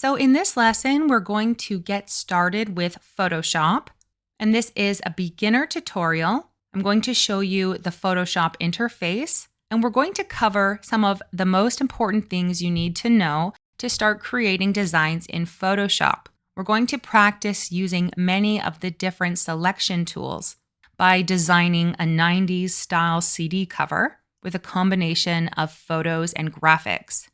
So in this lesson, we're going to get started with Photoshop, and this is a beginner tutorial. I'm going to show you the Photoshop interface, and we're going to cover some of the most important things you need to know to start creating designs in Photoshop. We're going to practice using many of the different selection tools by designing a 90s style CD cover with a combination of photos and graphics.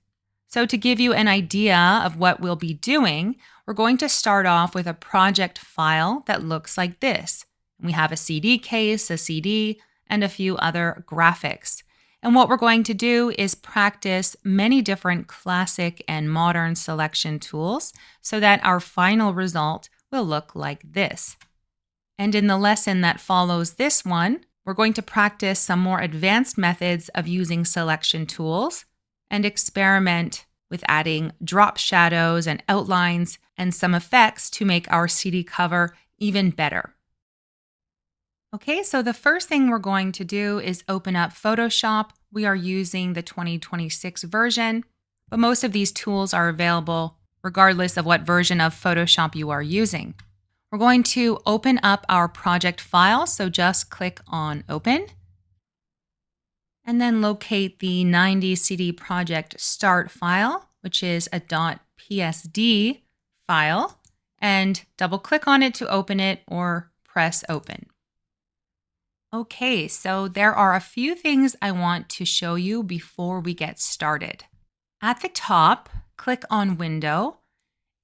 So to give you an idea of what we'll be doing, we're going to start off with a project file that looks like this. We have a CD case, a CD, and a few other graphics. And what we're going to do is practice many different classic and modern selection tools so that our final result will look like this. And in the lesson that follows this one, we're going to practice some more advanced methods of using selection tools and experiment with adding drop shadows and outlines and some effects to make our CD cover even better. Okay, so the first thing we're going to do is open up Photoshop. We are using the 2026 version, but most of these tools are available regardless of what version of Photoshop you are using. We're going to open up our project file, so just click on Open. And then locate the 90 CD project start file, which is a .psd file, and double click on it to open it or press open. Okay, so there are a few things I want to show you before we get started. At the top, click on Window,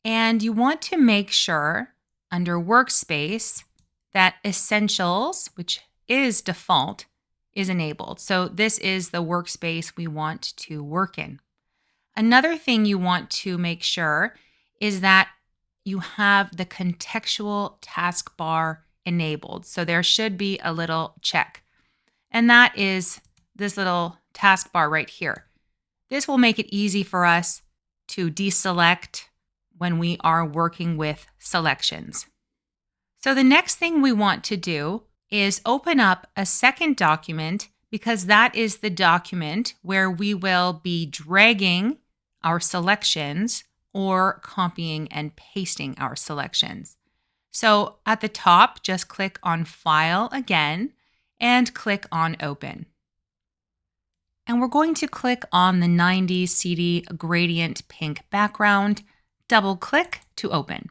and you want to make sure under Workspace that Essentials, which is default, is enabled. So this is the workspace we want to work in. Another thing you want to make sure is that you have the contextual taskbar enabled. So there should be a little check. And that is this little taskbar right here. This will make it easy for us to deselect when we are working with selections. So the next thing we want to do is open up a second document, because that is the document where we will be dragging our selections or copying and pasting our selections. So at the top, just click on File again and click on Open. And we're going to click on the 90 CD gradient pink background, double click to open.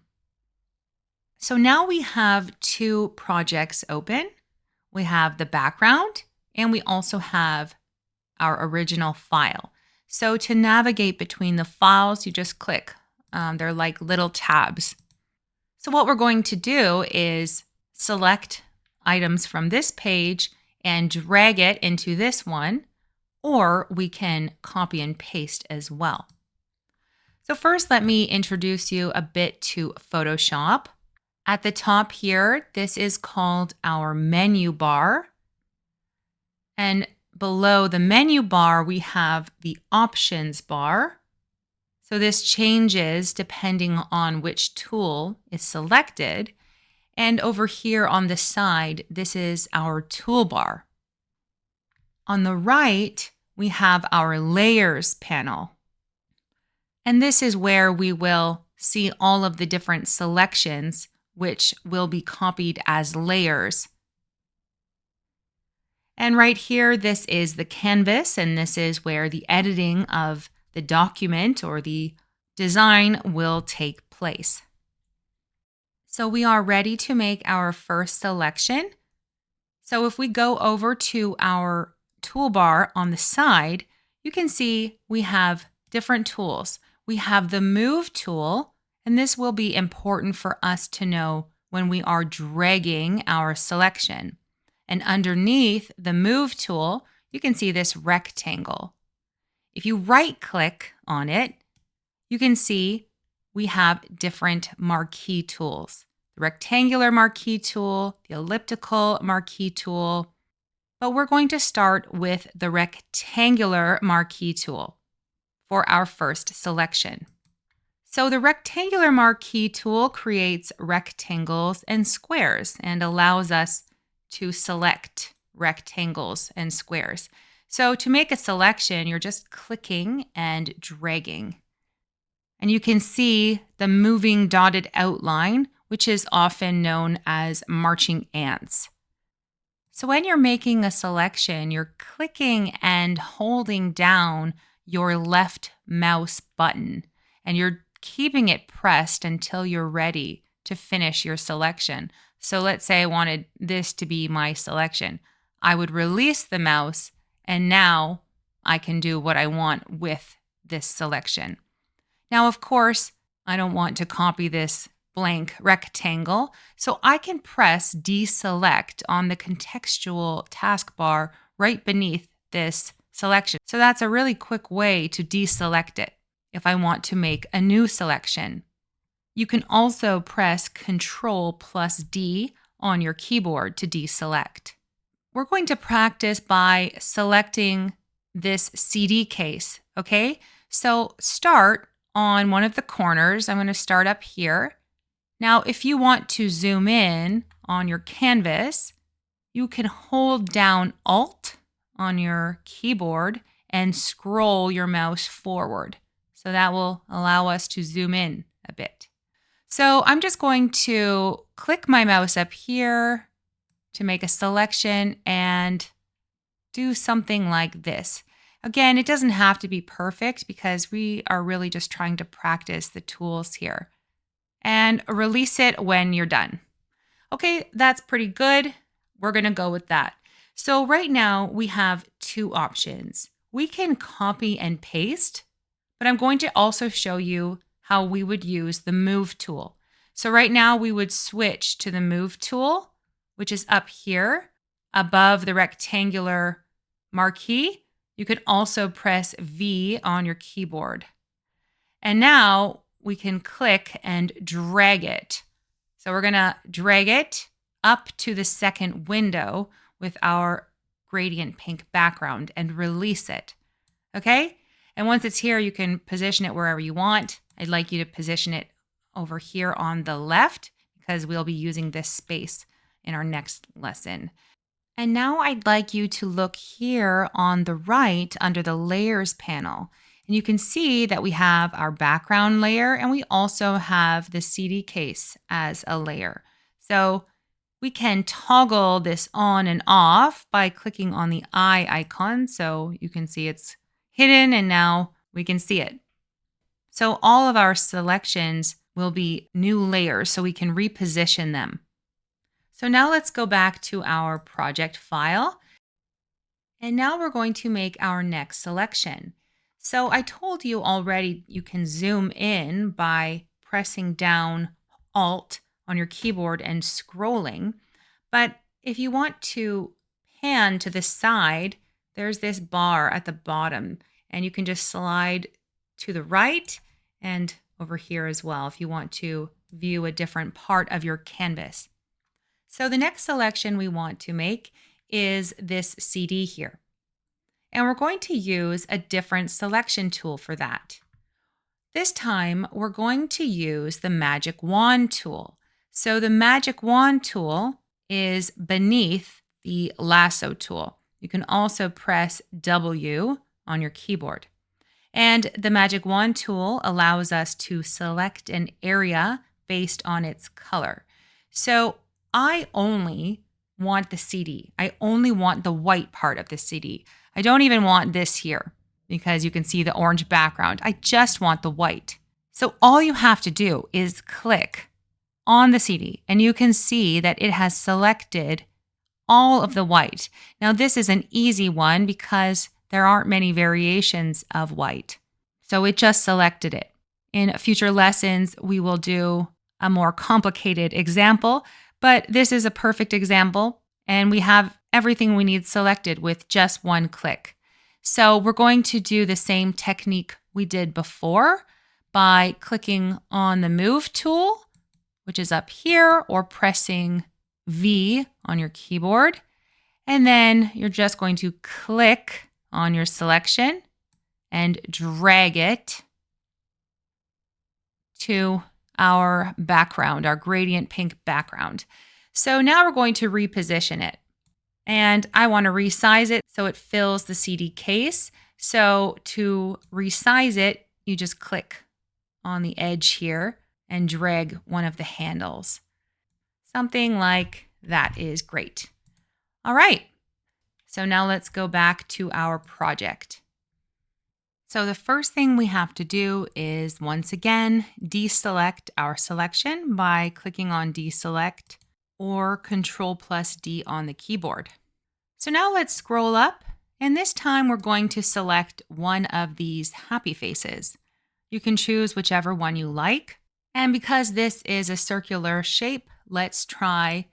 So now we have two projects open. We have the background and we also have our original file. So to navigate between the files, you just click. They're like little tabs. So what we're going to do is select items from this page and drag it into this one, or we can copy and paste as well. So first, let me introduce you a bit to Photoshop. At the top here, this is called our menu bar. And below the menu bar, we have the options bar. So this changes depending on which tool is selected. And over here on the side, this is our toolbar. On the right, we have our layers panel. And this is where we will see all of the different selections which will be copied as layers. And right here, this is the canvas, and this is where the editing of the document or the design will take place. So we are ready to make our first selection. So if we go over to our toolbar on the side, you can see we have different tools. We have the Move tool, and this will be important for us to know when we are dragging our selection. And underneath the Move tool, you can see this rectangle. If you right-click on it, you can see we have different marquee tools. The rectangular marquee tool, the elliptical marquee tool, but we're going to start with the rectangular marquee tool for our first selection. So the rectangular marquee tool creates rectangles and squares and allows us to select rectangles and squares. So to make a selection, you're just clicking and dragging. And you can see the moving dotted outline, which is often known as marching ants. So when you're making a selection, you're clicking and holding down your left mouse button, and you're keeping it pressed until you're ready to finish your selection. So let's say I wanted this to be my selection. I would release the mouse, and now I can do what I want with this selection. Now, of course, I don't want to copy this blank rectangle, so I can press deselect on the contextual taskbar right beneath this selection. So that's a really quick way to deselect it if I want to make a new selection. You can also press Ctrl plus D on your keyboard to deselect. We're going to practice by selecting this CD case, okay? So start on one of the corners. I'm going to start up here. Now, if you want to zoom in on your canvas, you can hold down Alt on your keyboard and scroll your mouse forward. So that will allow us to zoom in a bit. So I'm just going to click my mouse up here to make a selection and do something like this. Again, it doesn't have to be perfect because we are really just trying to practice the tools here. And release it when you're done. Okay, that's pretty good. We're going to go with that. So right now we have two options. We can copy and paste, but I'm going to also show you how we would use the Move tool. So right now we would switch to the Move tool, which is up here above the rectangular marquee. You could also press V on your keyboard. And now we can click and drag it. So we're going to drag it up to the second window with our gradient pink background and release it. Okay? And once it's here, you can position it wherever you want. I'd like you to position it over here on the left because we'll be using this space in our next lesson. And now I'd like you to look here on the right under the Layers panel. And you can see that we have our background layer and we also have the CD case as a layer. So we can toggle this on and off by clicking on the eye icon. So you can see it's hidden and now we can see it. So all of our selections will be new layers so we can reposition them. So now let's go back to our project file. And now we're going to make our next selection. So I told you already you can zoom in by pressing down Alt on your keyboard and scrolling. But if you want to pan to the side, there's this bar at the bottom and you can just slide to the right and over here as well if you want to view a different part of your canvas. So the next selection we want to make is this CD here. And we're going to use a different selection tool for that. This time, we're going to use the Magic Wand tool. So the Magic Wand tool is beneath the lasso tool. You can also press W on your keyboard. And the Magic Wand tool allows us to select an area based on its color. So I only want the CD. I only want the white part of the CD. I don't even want this here because you can see the orange background. I just want the white. So all you have to do is click on the CD and you can see that it has selected all of the white. Now this is an easy one because there aren't many variations of white. So it just selected it. In future lessons, we will do a more complicated example, but this is a perfect example and we have everything we need selected with just one click. So we're going to do the same technique we did before by clicking on the Move tool, which is up here, or pressing V on your keyboard. And then you're just going to click on your selection and drag it to our background, our gradient pink background. So now we're going to reposition it. And I want to resize it so it fills the CD case. So to resize it, you just click on the edge here and drag one of the handles. Something like that is great. All right, so now let's go back to our project. So the first thing we have to do is, once again, deselect our selection by clicking on deselect or Control+D on the keyboard. So now let's scroll up, and this time we're going to select one of these happy faces. You can choose whichever one you like. And because this is a circular shape, let's try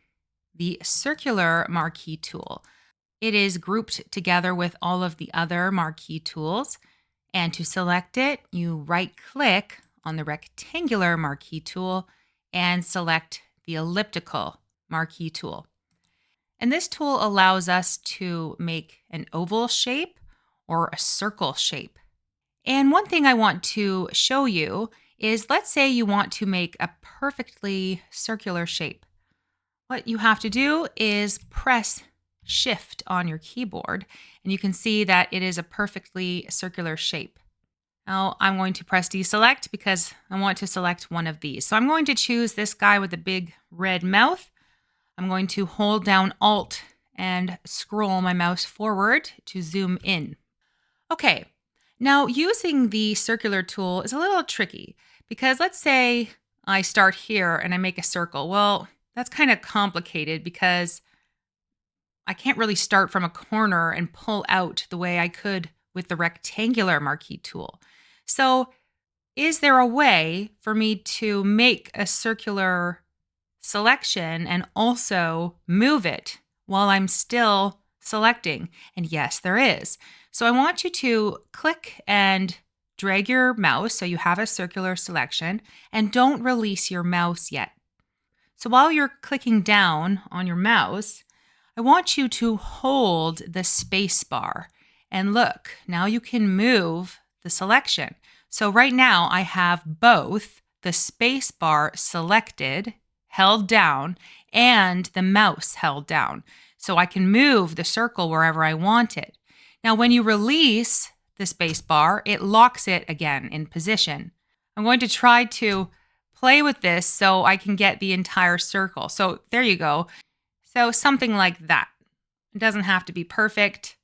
the circular marquee tool. It is grouped together with all of the other marquee tools. And to select it, you right-click on the rectangular marquee tool and select the elliptical marquee tool. And this tool allows us to make an oval shape or a circle shape. And one thing I want to show you is, let's say you want to make a perfectly circular shape. What you have to do is press Shift on your keyboard, and you can see that it is a perfectly circular shape. Now I'm going to press deselect because I want to select one of these. So I'm going to choose this guy with the big red mouth. I'm going to hold down Alt and scroll my mouse forward to zoom in. Okay, now using the circular tool is a little tricky because let's say I start here and I make a circle. Well, that's kind of complicated because I can't really start from a corner and pull out the way I could with the rectangular marquee tool. So is there a way for me to make a circular selection and also move it while I'm still selecting? And yes, there is. So I want you to click and drag your mouse so you have a circular selection, and don't release your mouse yet. So while you're clicking down on your mouse, I want you to hold the space bar, and look, now you can move the selection. So right now I have both the space bar selected, held down, and the mouse held down. So I can move the circle wherever I want it. Now when you release the space bar, it locks it again in position. I'm going to try to play with this so I can get the entire circle. So there you go. So something like that. It doesn't have to be perfect.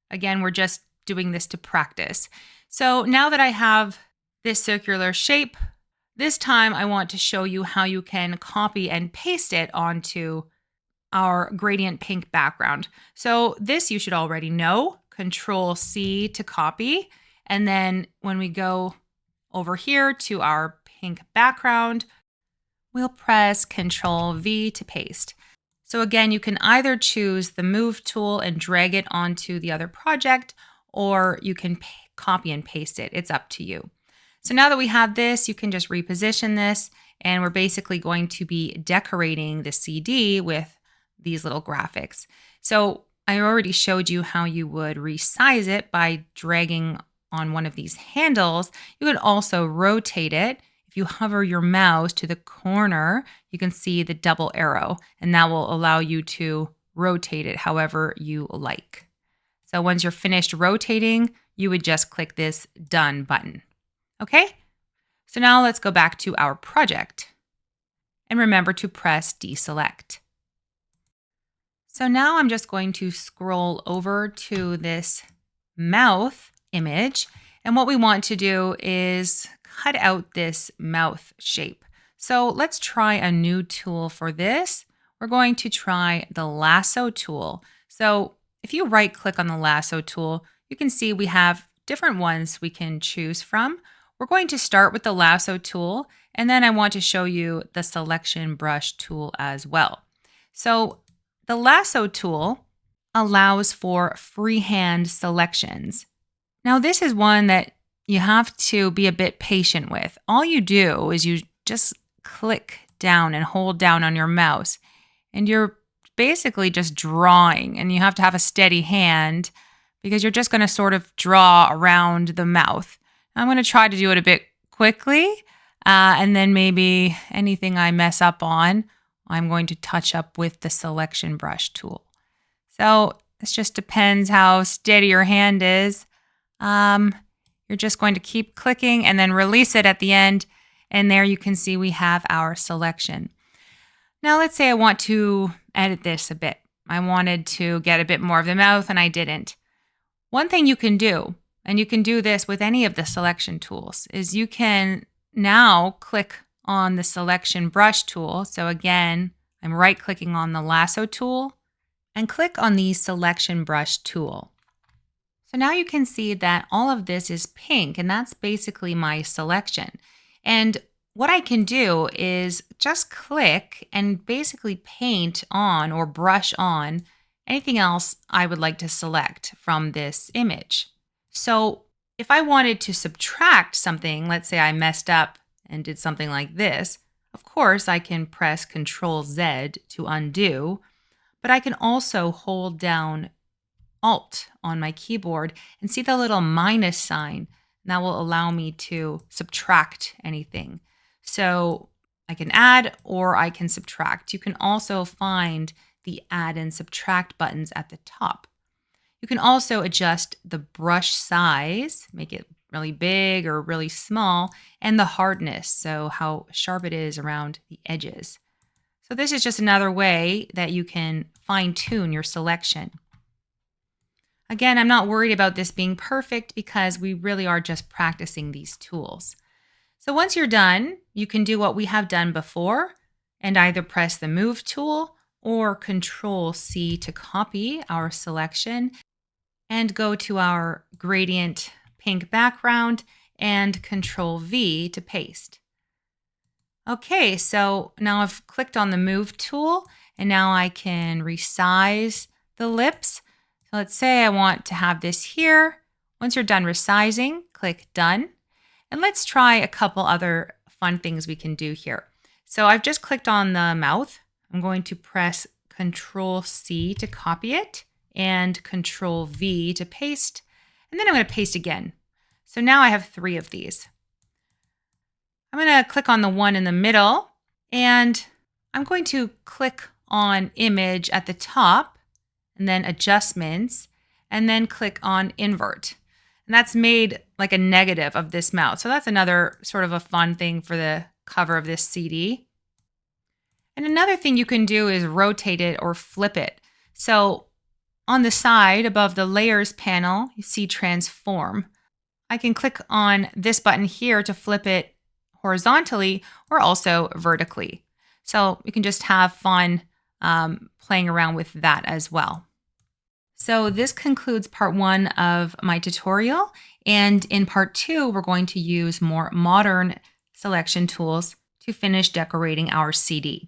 Again, we're just doing this to practice. So now that I have this circular shape, this time I want to show you how you can copy and paste it onto our gradient pink background. So this you should already know. Control+C to copy. And then when we go over here to our pink background, we'll press Control+V to paste. So again, you can either choose the Move tool and drag it onto the other project, or you can copy and paste it. It's up to you. So now that we have this, you can just reposition this, and we're basically going to be decorating the CD with these little graphics. So I already showed you how you would resize it by dragging on one of these handles. You could also rotate it. If you hover your mouse to the corner, you can see the double arrow, and that will allow you to rotate it however you like. So once you're finished rotating, you would just click this Done button. Okay? So now let's go back to our project. And remember to press deselect. So now I'm just going to scroll over to this mouth image. And what we want to do is cut out this mouth shape. So let's try a new tool for this. We're going to try the lasso tool. So if you right click on the lasso tool, you can see we have different ones we can choose from. We're going to start with the lasso tool, and then I want to show you the selection brush tool as well. So the lasso tool allows for freehand selections. Now this is one that you have to be a bit patient with. All you do is you just click down and hold down on your mouse, and you're basically just drawing, and you have to have a steady hand because you're just going to sort of draw around the mouth. I'm going to try to do it a bit quickly, and then maybe anything I mess up on, I'm going to touch up with the selection brush tool. So this just depends how steady your hand is. You're just going to keep clicking and then release it at the end. And there you can see we have our selection. Now let's say I want to edit this a bit. I wanted to get a bit more of the mouth and I didn't. One thing you can do, and you can do this with any of the selection tools, is you can now click on the selection brush tool. So again, I'm right clicking on the lasso tool and click on the selection brush tool. So now you can see that all of this is pink, and that's basically my selection. And what I can do is just click and basically paint on or brush on anything else I would like to select from this image. So if I wanted to subtract something, let's say I messed up and did something like this, of course I can press Ctrl Z to undo, but I can also hold down Alt on my keyboard and see the little minus sign. That will allow me to subtract anything. So I can add or I can subtract. You can also find the add and subtract buttons at the top. You can also adjust the brush size, make it really big or really small, and the hardness, so how sharp it is around the edges. So this is just another way that you can fine-tune your selection. Again, I'm not worried about this being perfect because we really are just practicing these tools. So once you're done, you can do what we have done before and either press the Move tool or Control C to copy our selection and go to our gradient pink background and Control V to paste. Okay, so now I've clicked on the Move tool and now I can resize the lips. So let's say I want to have this here. Once you're done resizing, click Done. And let's try a couple other fun things we can do here. So I've just clicked on the mouth. I'm going to press Control C to copy it and Control V to paste. And then I'm going to paste again. So now I have 3 of these. I'm going to click on the one in the middle and I'm going to click on Image at the top and then Adjustments and then click on Invert. And that's made like a negative of this mouth. So that's another sort of a fun thing for the cover of this CD. And another thing you can do is rotate it or flip it. So on the side above the Layers panel, you see Transform. I can click on this button here to flip it horizontally or also vertically. So you can just have fun playing around with that as well. So this concludes part 1 of my tutorial. And in part 2, we're going to use more modern selection tools to finish decorating our CD.